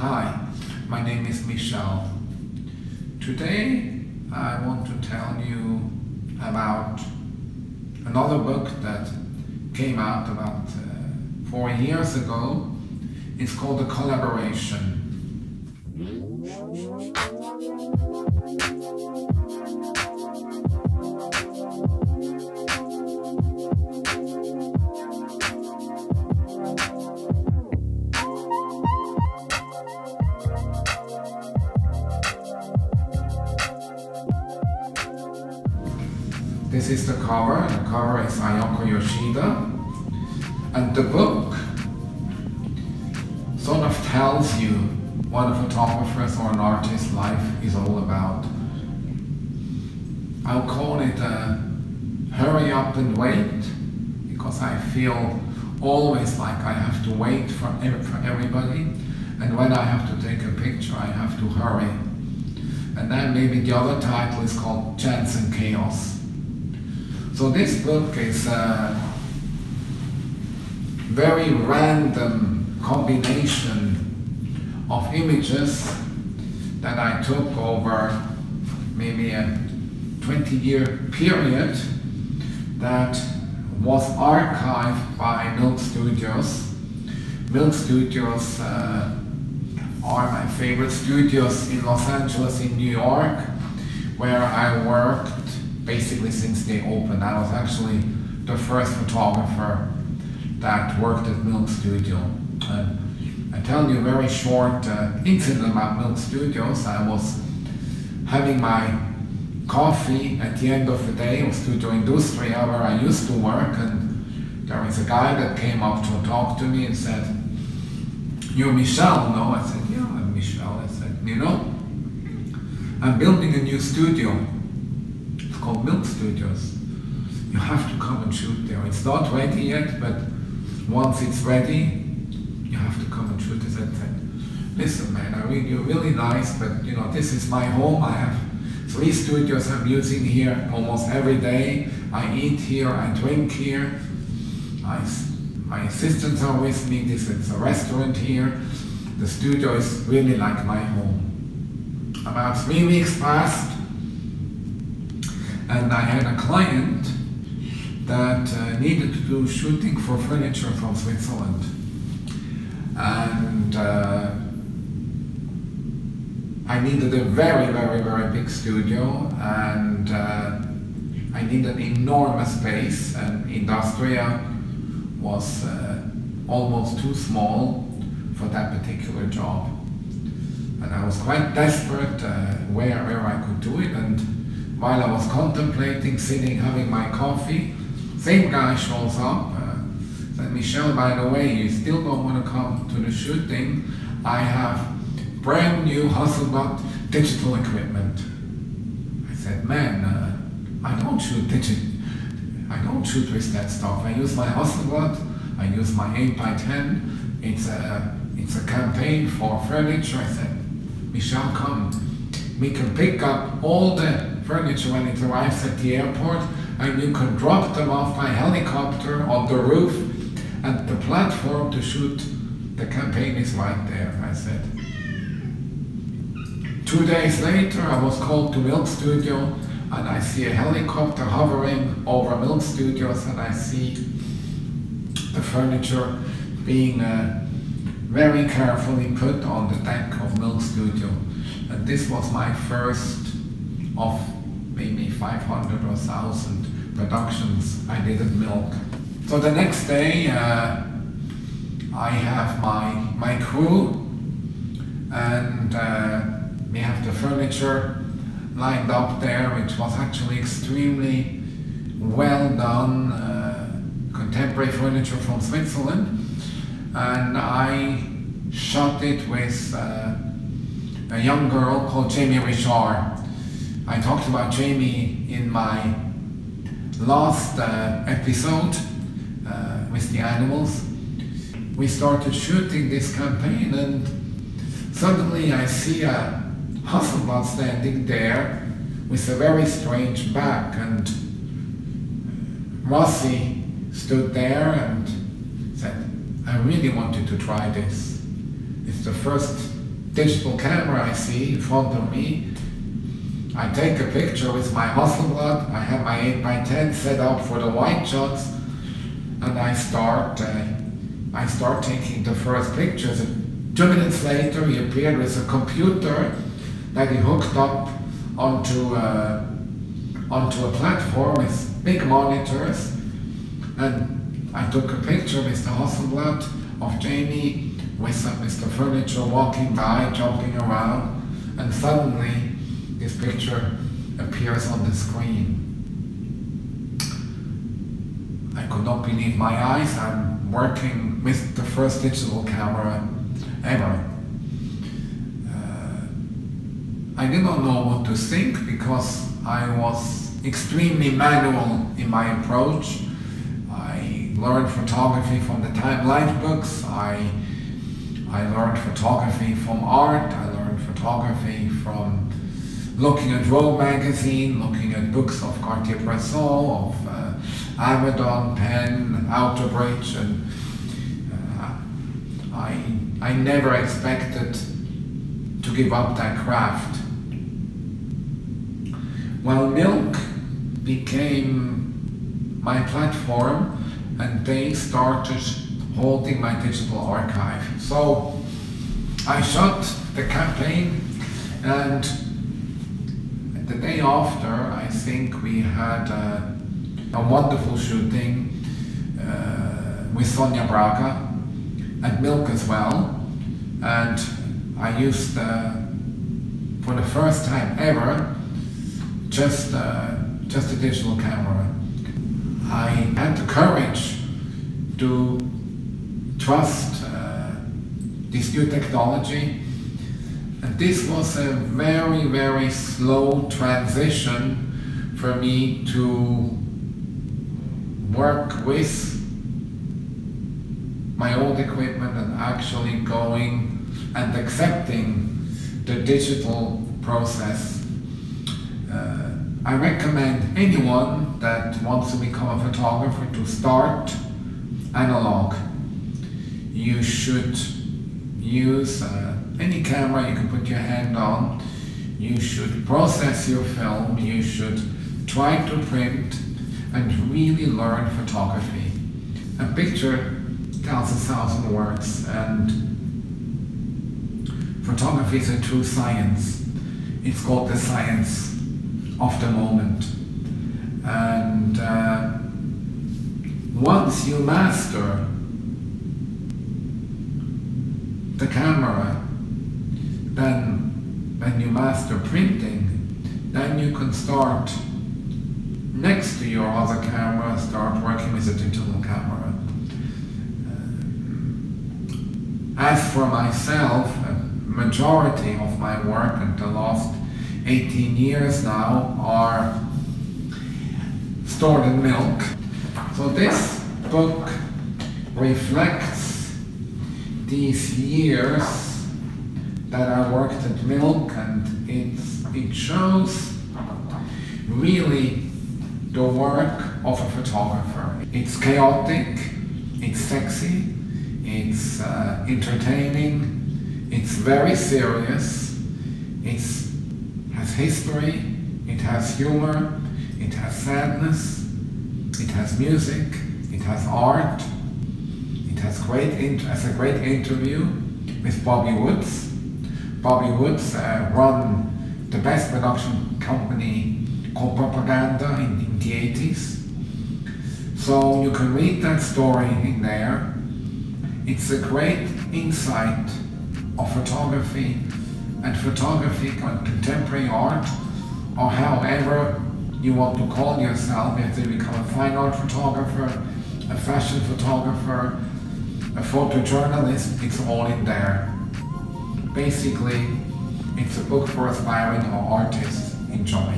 Hi, my name is Michel. Today I want to tell you about another book that came out about 4 years ago. It's called The Collaboration. This is the cover. The cover is Ayako Yoshida, and the book sort of tells you what a photographer's or an artist's life is all about. I'll call it a hurry up and wait, because I feel always like I have to wait for everybody, and when I have to take a picture I have to hurry. And then maybe the other title is called Chance and Chaos. So this book is a very random combination of images that I took over maybe a 20-year period that was archived by Milk Studios. Milk Studios are my favorite studios in Los Angeles, in New York, where I worked basically since they opened. I was actually the first photographer that worked at Milk Studio. I tell you a very short incident about Milk Studios. I was having my coffee at the end of the day of Studio Industria, where I used to work, and there was a guy that came up to talk to me and said, "You're Michel, no?" I said, "Yeah, I'm Michel." I said, "You know, I'm building a new studio. It's called Milk Studios. You have to come and shoot there. It's not ready yet, but once it's ready, you have to come and shoot." I said, "Listen, man, you're really nice, but you know, this is my home. I have 3 studios I'm using here almost every day. I eat here, I drink here. My assistants are with me. This is a restaurant here. The studio is really like my home." About 3 weeks passed, and I had a client that needed to do shooting for furniture from Switzerland. And I needed a very, very, very big studio, and I needed enormous space, and Industria was almost too small for that particular job. And I was quite desperate where I could do it, and while I was contemplating, sitting, having my coffee, same guy shows up, said, "Michel, by the way, you still don't want to come to the shooting? I have brand new Hasselblad digital equipment." I said, "Man, I don't shoot with that stuff. I use my Hasselblad, I use my 8x10, it's a campaign for furniture." I said, "Michel, come. We can pick up all the furniture when it arrives at the airport, and you can drop them off by helicopter on the roof, and the platform to shoot the campaign is right there." I said. 2 days later, I was called to Milk Studio, and I see a helicopter hovering over Milk Studios, and I see the furniture being very carefully put on the deck of Milk Studio. And this was my first of maybe 500 or 1,000 productions I did at Milk. So the next day I have my crew, and we have the furniture lined up there, which was actually extremely well done contemporary furniture from Switzerland. And I shot it with a young girl called Jamie Richard. I talked about Jamie in my last episode with the animals. We started shooting this campaign, and suddenly I see a Hasselblad standing there with a very strange back, and Rassi stood there and said, "I really wanted to try this. It's the first digital camera I see in front of me. I take a picture with my Hasselblad. I have my 8x10 set up for the wide shots, and I start taking the first pictures. 2 minutes later, he appeared with a computer that he hooked up onto a platform with big monitors, and I took a picture with the Hasselblad of Jamie with the furniture walking by, jumping around, and suddenly this picture appears on the screen. I could not believe my eyes. I'm working with the first digital camera ever. I did not know what to think because I was extremely manual in my approach. I learned photography from the Time Life books. I learned photography from art. I learned photography from looking at Vogue magazine, looking at books of Cartier-Bresson, of Avedon, Penn, Outbridge, and I never expected to give up that craft. Well, Milk became my platform, and they started holding my digital archive. So I shot the campaign, and the day after, I think we had a wonderful shooting with Sonia Braga and Milk as well. And I used, for the first time ever, just a digital camera. I had the courage to trust this new technology. And this was a very, very slow transition for me to work with my old equipment and actually going and accepting the digital process. I recommend anyone that wants to become a photographer to start analog. You should use any camera you can put your hand on. You should process your film. You should try to print and really learn photography. A picture tells 1,000 words, and photography is a true science. It's called the science of the moment. And once you master the camera, then when you master printing, then you can start next to your other camera, start working with a digital camera. As for myself, a majority of my work in the last 18 years now are stored in Milk. So this book reflects these years that I worked at Milk, and it shows really the work of a photographer. It's chaotic, it's sexy, it's entertaining, it's very serious, it has history, it has humor, it has sadness, it has music, it has art, it has a great interview with Bobby Woods. Bobby Woods run the best production company called Propaganda in the 80s. So you can read that story in there. It's a great insight of photography and contemporary art, or however you want to call yourself. You have to become a fine art photographer, a fashion photographer, a photojournalist. It's all in there. Basically, it's a book for aspiring artists. Enjoy.